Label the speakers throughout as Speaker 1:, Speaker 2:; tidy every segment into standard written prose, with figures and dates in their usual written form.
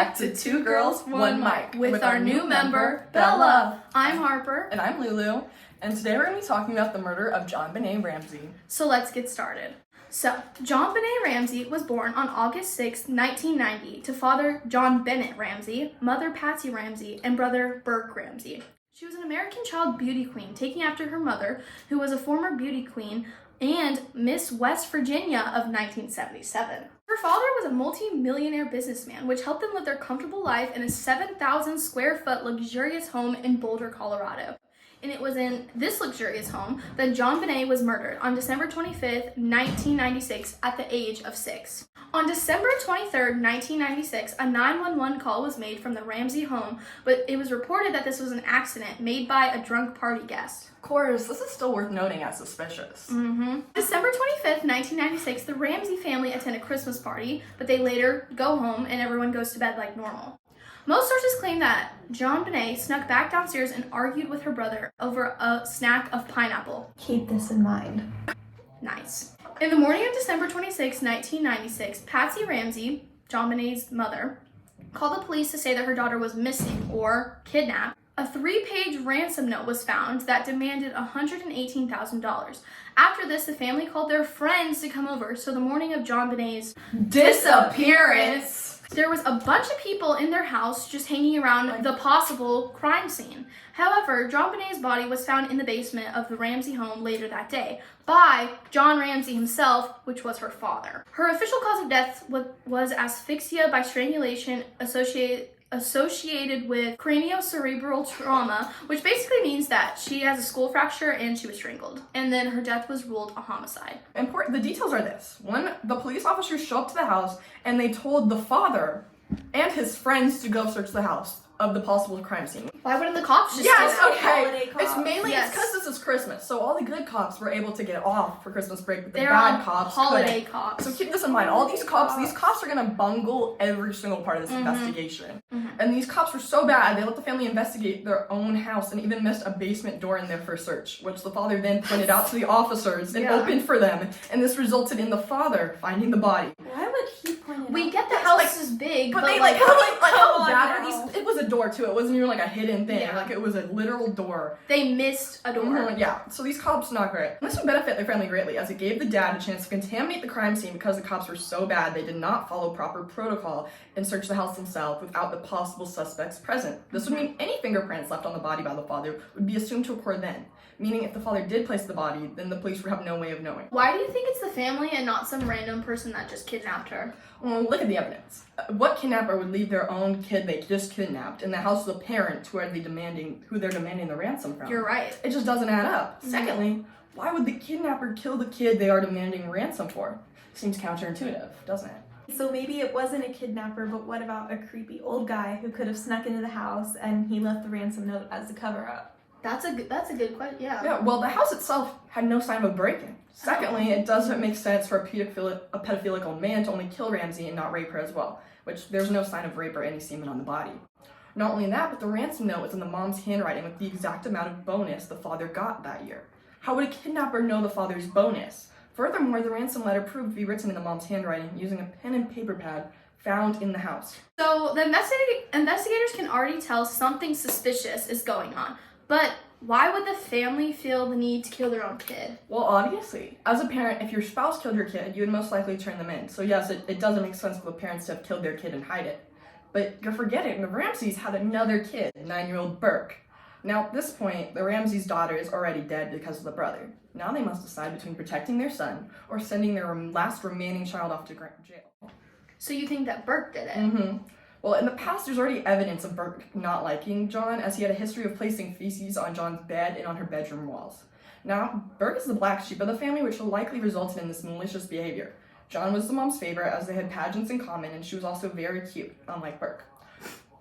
Speaker 1: back to Two Girls, One Mic with our new member, Bella. I'm Harper.
Speaker 2: And I'm Lulu. And today we're going to be talking about the murder of JonBenét Ramsey.
Speaker 1: So let's get started. So, JonBenét Ramsey was born on August 6, 1990 to father JonBenét Ramsey, mother Patsy Ramsey, and brother Burke Ramsey. She was an American child beauty queen, taking after her mother, who was a former beauty queen and Miss West Virginia of 1977. Her father was a multi-millionaire businessman, which helped them live their comfortable life in a 7,000 square foot luxurious home in Boulder, Colorado. And it was in this luxurious home that JonBenét was murdered on December 25th, 1996 at the age of 6. On December 23rd, 1996, a 911 call was made from the Ramsey home, but it was reported that this was an accident made by a drunk party guest.
Speaker 2: Of course, this is still worth noting as suspicious.
Speaker 1: December 25th, 1996, the Ramsey family attend a Christmas party, but they later go home and everyone goes to bed like normal. Most sources claim that JonBenét snuck back downstairs and argued with her brother over a snack of pineapple.
Speaker 3: Keep this in mind.
Speaker 1: Nice. In the morning of December 26, 1996, Patsy Ramsey, JonBenét's mother, called the police to say that her daughter was missing or kidnapped. A 3-page ransom note was found that demanded $118,000. After this, the family called their friends to come over, so the morning of JonBenét's
Speaker 2: disappearance,
Speaker 1: there was a bunch of people in their house just hanging around the possible crime scene. However, JonBenét's body was found in the basement of the Ramsey home later that day by John Ramsey himself, which was her father. Her official cause of death was asphyxia by strangulation associated with craniocerebral trauma, which basically means that she has a skull fracture and she was strangled. And then her death was ruled a homicide.
Speaker 2: The details are this. One, the police officers show up to the house and they told the father and his friends to go search the house of the possible crime scene.
Speaker 1: Why wouldn't the cops just
Speaker 2: Yes,
Speaker 1: do that?
Speaker 2: okay. It's mainly it's because this is Christmas, so all the good cops were able to get off for Christmas break, but the
Speaker 1: They're
Speaker 2: bad
Speaker 1: on
Speaker 2: cops
Speaker 1: holiday
Speaker 2: couldn't.
Speaker 1: cops.
Speaker 2: So keep this in mind. All these cops are gonna bungle every single part of this investigation. And these cops were so bad, they let the family investigate their own house and even missed a basement door in there for search, which the father then pointed out to the officers and opened for them. And this resulted in the father finding the body.
Speaker 3: Why would he point it out?
Speaker 1: We get the house is big,
Speaker 2: But
Speaker 1: but
Speaker 2: they how bad are these? It was a door too. It wasn't even like a hidden thing.
Speaker 1: Yeah.
Speaker 2: Like it was a literal door.
Speaker 1: they missed a door.
Speaker 2: Yeah. So these cops not great. And this would benefit their family greatly, as it gave the dad a chance to contaminate the crime scene because the cops were so bad they did not follow proper protocol and search the house themselves without the possible suspects present. This would mean any fingerprints left on the body by the father would be assumed to occur then. Meaning if the father did place the body, then the police would have no way of knowing.
Speaker 1: Why do you think it's the family and not some random person that just kidnapped her?
Speaker 2: Well, look at the evidence. What kidnapper would leave their own kid they just kidnapped in the house of the parent who they're demanding the ransom from?
Speaker 1: You're right.
Speaker 2: It just doesn't add up. Secondly, why would the kidnapper kill the kid they are demanding ransom for? Seems counterintuitive, doesn't it?
Speaker 3: So maybe it wasn't a kidnapper, but what about a creepy old guy who could have snuck into the house and he left the ransom note as a cover-up?
Speaker 1: That's a good question. Yeah.
Speaker 2: Yeah, well, the house itself had no sign of a break-in. Secondly, it doesn't make sense for a pedophilic old man to only kill Ramsey and not rape her as well, which there's no sign of rape or any semen on the body. Not only that, but the ransom note was in the mom's handwriting with the exact amount of bonus the father got that year. How would a kidnapper know the father's bonus? Furthermore, the ransom letter proved to be written in the mom's handwriting using a pen and paper pad found in the house.
Speaker 1: So the investigators can already tell something suspicious is going on. But why would the family feel the need to kill their own kid?
Speaker 2: Well, obviously. As a parent, if your spouse killed your kid, you would most likely turn them in. So yes, it doesn't make sense for the parents to have killed their kid and hide it. But you're forgetting, the Ramseys had another kid, 9-year-old Burke. Now, at this point, the Ramseys' daughter is already dead because of the brother. Now they must decide between protecting their son or sending their last remaining child off to jail.
Speaker 1: So you think that Burke did it?
Speaker 2: Well, in the past, there's already evidence of Burke not liking John, as he had a history of placing feces on John's bed and on her bedroom walls. Now, Burke is the black sheep of the family, which likely resulted in this malicious behavior. John was the mom's favorite, as they had pageants in common, and she was also very cute, unlike Burke.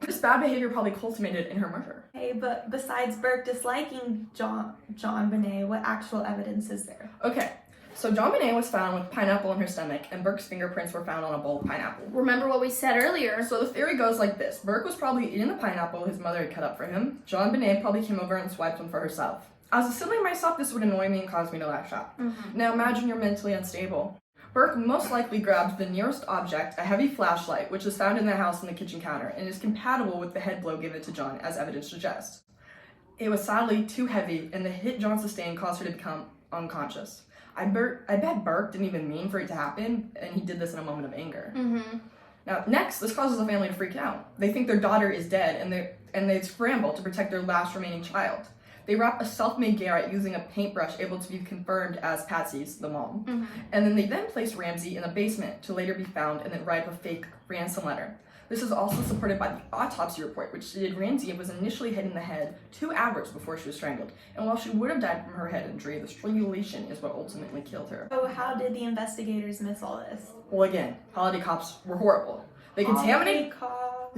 Speaker 2: This bad behavior probably culminated in her murder.
Speaker 3: Hey, but besides Burke disliking JonBenét, what actual evidence is there?
Speaker 2: Okay, so JonBenét was found with pineapple in her stomach, and Burke's fingerprints were found on a bowl of pineapple.
Speaker 1: Remember what we said earlier.
Speaker 2: So the theory goes like this. Burke was probably eating the pineapple his mother had cut up for him. JonBenét probably came over and swiped one for herself. As a sibling myself, this would annoy me and cause me to lash out. Now imagine you're mentally unstable. Burke most likely grabbed the nearest object, a heavy flashlight, which was found in the house on the kitchen counter, and is compatible with the head blow given to John, as evidence suggests. It was sadly too heavy, and the hit John sustained caused her to become unconscious. I bet Burke didn't even mean for it to happen, and he did this in a moment of anger.
Speaker 1: Mm-hmm.
Speaker 2: Now, next, this causes the family to freak out. They think their daughter is dead, and they scramble to protect their last remaining child. They wrap a self-made Garrett using a paintbrush able to be confirmed as Patsy's, the mom.
Speaker 1: Mm-hmm.
Speaker 2: And then they place Ramsey in a basement to later be found and then write up a fake ransom letter. This is also supported by the autopsy report, which stated Ramsey was initially hit in the head 2 hours before she was strangled. And while she would have died from her head injury, the strangulation is what ultimately killed her.
Speaker 3: So how did the investigators miss all this?
Speaker 2: Well, again, holiday cops were horrible. They contaminated...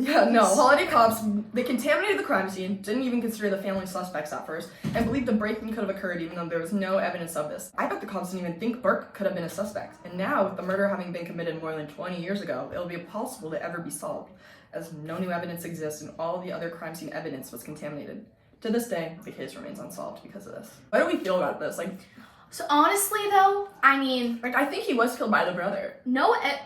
Speaker 3: Holiday cops.
Speaker 2: They contaminated the crime scene, didn't even consider the family suspects at first, and believed the break-in could have occurred even though there was no evidence of this. I bet the cops didn't even think Burke could have been a suspect, and now, with the murder having been committed more than 20 years ago, it will be impossible to ever be solved, as no new evidence exists and all the other crime scene evidence was contaminated. To this day, the case remains unsolved because of this. What do we feel about this?
Speaker 1: So honestly, though, I mean,
Speaker 2: I think he was killed by the brother.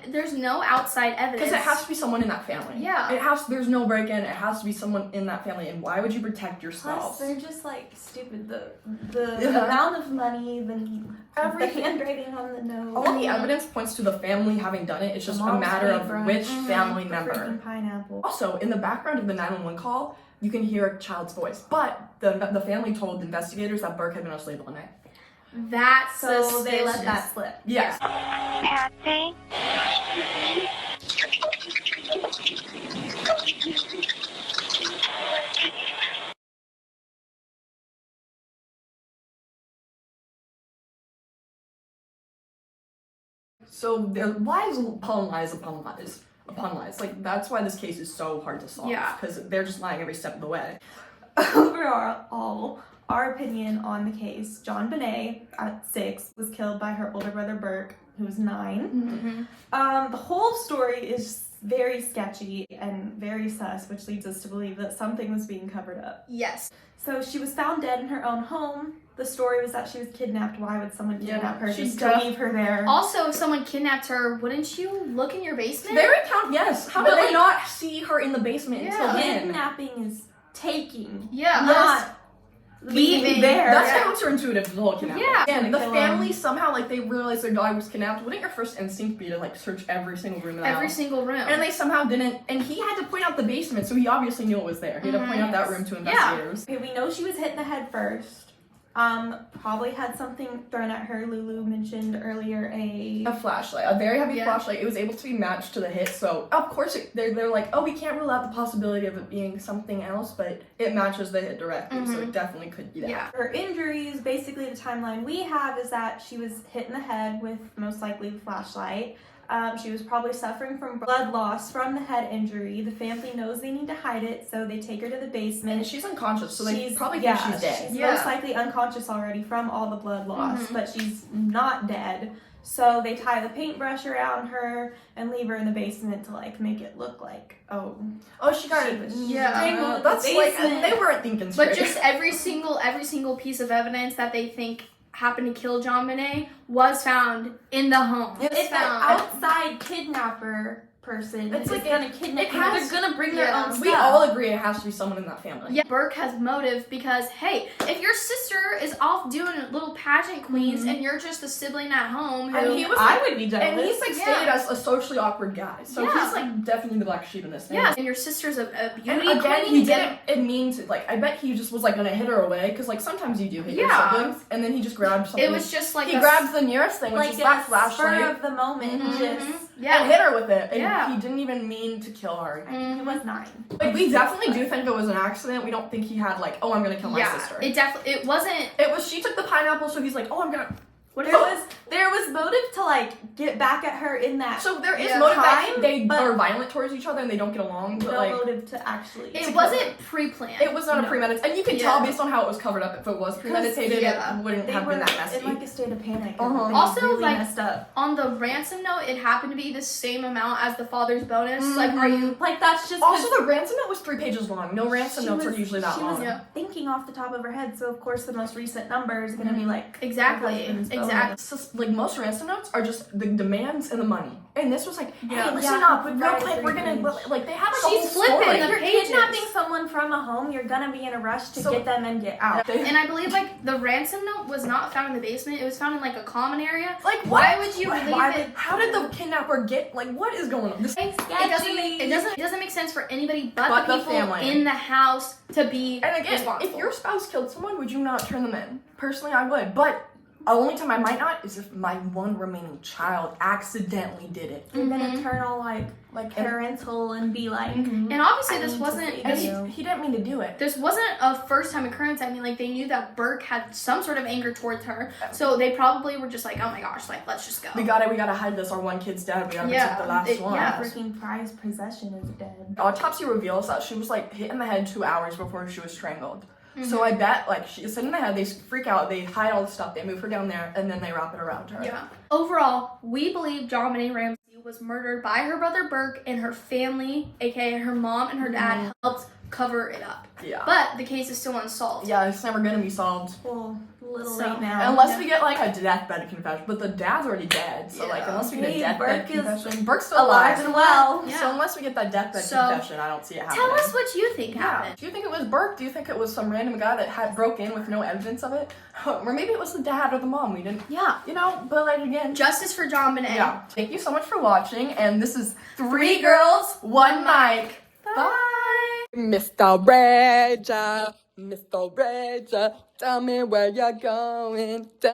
Speaker 1: there's no outside evidence.
Speaker 2: Because it has to be someone in that family.
Speaker 1: Yeah.
Speaker 2: There's no break-in, it has to be someone in that family, and why would you protect yourself?
Speaker 3: Plus, they're just like stupid. The amount of money, the handwriting on the note.
Speaker 2: All the evidence points to the family having done it. It's just a matter of which family member.
Speaker 3: Freaking pineapple.
Speaker 2: Also, in the background of the 911 call, you can hear a child's voice, but the family told investigators that Burke had been asleep all night.
Speaker 1: That's
Speaker 3: So
Speaker 1: suspicious.
Speaker 3: they let that slip.
Speaker 2: Yes.
Speaker 4: Patsy?
Speaker 2: So there's lies upon lies upon lies upon lies. That's why this case is so hard to solve.
Speaker 1: Yeah.
Speaker 2: Because they're just lying every step of the way.
Speaker 3: Overall, our opinion on the case, JonBenét, at 6, was killed by her older brother Burke, who was 9.
Speaker 1: Mm-hmm.
Speaker 3: The whole story is very sketchy and very sus, which leads us to believe that something was being covered up.
Speaker 1: Yes.
Speaker 3: So she was found dead in her own home. The story was that she was kidnapped. Why would someone kidnap her
Speaker 2: she's
Speaker 3: just to leave her there?
Speaker 1: Also, if someone kidnapped her, wouldn't you look in your basement?
Speaker 2: They recount, yes. How did they not see her in the basement until then?
Speaker 3: Kidnapping is taking,
Speaker 1: Yeah.
Speaker 3: not leaving there.
Speaker 2: That's counterintuitive to the whole kidnapping.
Speaker 1: Yeah.
Speaker 2: And the
Speaker 3: Kill
Speaker 2: family
Speaker 3: him.
Speaker 2: somehow, they realized their daughter was kidnapped. Wouldn't your first instinct be to, search every single room in the
Speaker 1: Every
Speaker 2: house?
Speaker 1: single room.
Speaker 2: And they somehow didn't, and he had to point out the basement, so he obviously knew it was there. He had to point out that room to investigators.
Speaker 3: Okay, we know she was hit in the head first. Probably had something thrown at her. Lulu mentioned earlier
Speaker 2: A flashlight, a very heavy flashlight. It was able to be matched to the hit, so of course they're like, oh, we can't rule out the possibility of it being something else, but it matches the hit directly, so it definitely could be that.
Speaker 1: Yeah.
Speaker 3: Her injuries, basically the timeline we have is that she was hit in the head with most likely the flashlight. She was probably suffering from blood loss from the head injury. The family knows they need to hide it, so they take her to the basement.
Speaker 2: And she's unconscious, so they probably think she's dead.
Speaker 3: She's most likely unconscious already from all the blood loss, but she's not dead. So they tie the paintbrush around her and leave her in the basement to make it look like,
Speaker 2: Oh, she got it.
Speaker 3: tangled in
Speaker 2: That's
Speaker 3: the
Speaker 2: like
Speaker 3: basement.
Speaker 2: they weren't thinking straight.
Speaker 1: But just every single piece of evidence that they think happened to kill JonBenét was found in the home.
Speaker 3: If an outside kidnapper person is gonna kidnap her, they're gonna bring their own stuff.
Speaker 2: We all agree it has to be someone in that family.
Speaker 1: Yeah, Burke has motive because, hey, if your sister is off doing little pageant queens and you're just a sibling at home who...
Speaker 2: And he was
Speaker 3: I would be jealous.
Speaker 2: And he's stated as a socially awkward guy, so he's definitely the black sheep in this thing.
Speaker 1: Yeah, and your sister's a beauty
Speaker 2: And
Speaker 1: queen.
Speaker 2: again, he didn't mean to, I bet he just was gonna hit her away, because sometimes you do hit your siblings, and then he just grabbed something.
Speaker 1: It was just
Speaker 2: he grabbed the nearest thing, which is that flashlight,
Speaker 3: spur of the moment, just
Speaker 2: and hit her with it, and he didn't even mean to kill her.
Speaker 3: he was 9.
Speaker 2: We definitely do think it was an accident. We don't think he had oh, I'm gonna kill my sister.
Speaker 1: It wasn't.
Speaker 2: It was, she took the pineapple, so he's like, oh, I'm gonna.
Speaker 3: There was motive to get back at her in that.
Speaker 2: So there is
Speaker 3: time,
Speaker 2: motive that they
Speaker 3: but
Speaker 2: are violent towards each other and they don't get along. But
Speaker 3: no motive to actually.
Speaker 1: It wasn't pre-planned.
Speaker 2: It was not a premeditated, and you can tell based on how it was covered up. If it was premeditated, it wouldn't have been that messy.
Speaker 3: In a state of panic.
Speaker 1: Also,
Speaker 3: really messed up.
Speaker 1: On the ransom note, it happened to be the same amount as the father's bonus. Are you
Speaker 3: that's just
Speaker 2: also the ransom note was 3 pages long. No ransom notes are usually that long.
Speaker 3: She was thinking off the top of her head, so of course the most recent number is going to be
Speaker 1: exactly.
Speaker 3: her husband's
Speaker 1: Exactly.
Speaker 2: Like most ransom notes are just the demands and the money, and this was like, hey,
Speaker 3: Yeah.
Speaker 2: listen
Speaker 3: Yeah.
Speaker 2: up, real quick, we're gonna like they have like a
Speaker 1: She's
Speaker 2: whole
Speaker 1: flipping
Speaker 2: story.
Speaker 1: the
Speaker 3: If you're
Speaker 1: pages.
Speaker 3: kidnapping someone from a home, you're gonna be in a rush to get them and get out.
Speaker 1: And I believe like the ransom note was not found in the basement. It was found in like a common area.
Speaker 2: Like
Speaker 1: why would you leave it?
Speaker 2: How did the kidnapper get? Like, what is going on? This
Speaker 1: It doesn't make sense for anybody but
Speaker 2: But
Speaker 1: the
Speaker 2: the
Speaker 1: people
Speaker 2: family.
Speaker 1: in the house to be
Speaker 2: and again,
Speaker 1: responsible.
Speaker 2: if your spouse killed someone, would you not turn them in? Personally, I would, but. The only time I might not is if my one remaining child accidentally did it.
Speaker 3: You're gonna turn all like parental and be like,
Speaker 1: And obviously
Speaker 3: I
Speaker 1: this
Speaker 3: need to
Speaker 1: wasn't
Speaker 3: save
Speaker 1: this,
Speaker 3: you.
Speaker 2: He didn't mean to do it.
Speaker 1: this wasn't a first time occurrence. I mean, like they knew that Burke had some sort of anger towards her, so they probably were just like, oh my gosh, like let's just go.
Speaker 2: We gotta hide this. Our one kid's dead. We gotta protect the last one.
Speaker 1: yeah.
Speaker 3: freaking prized possession is dead.
Speaker 2: Autopsy reveals that she was like hit in the head 2 hours before she was strangled. So I bet like she's hit in the head, they freak out, they hide all the stuff, they move her down there, and then they wrap it around her.
Speaker 1: Yeah. Overall, we believe JonBenét Ramsey was murdered by her brother Burke, and her family, aka her mom and her dad, helped cover it up.
Speaker 2: Yeah.
Speaker 1: But the case is still unsolved.
Speaker 2: Yeah, it's never gonna be solved.
Speaker 3: Well, a little
Speaker 1: So,
Speaker 3: late now.
Speaker 2: Unless we get like a deathbed confession, but the dad's already dead. So like
Speaker 1: Yeah.
Speaker 2: unless we get a
Speaker 3: Hey,
Speaker 2: deathbed
Speaker 3: Burke is
Speaker 2: confession, Burke's still
Speaker 3: alive and well.
Speaker 1: Yeah.
Speaker 2: So unless we get that deathbed
Speaker 1: So,
Speaker 2: confession, I don't see it happening.
Speaker 1: Tell us what you think
Speaker 2: Yeah.
Speaker 1: happened.
Speaker 2: Do you think it was Burke? Do you think it was some random guy that had broke in with no evidence of it? Or maybe it was the dad or the mom. We didn't,
Speaker 1: Yeah.
Speaker 2: but like again.
Speaker 1: Justice for JonBenét.
Speaker 2: Yeah. Thank you so much for watching, and this is 3 Girls, 1 Mic. Bye. Mr. Reggie, tell me where you're going.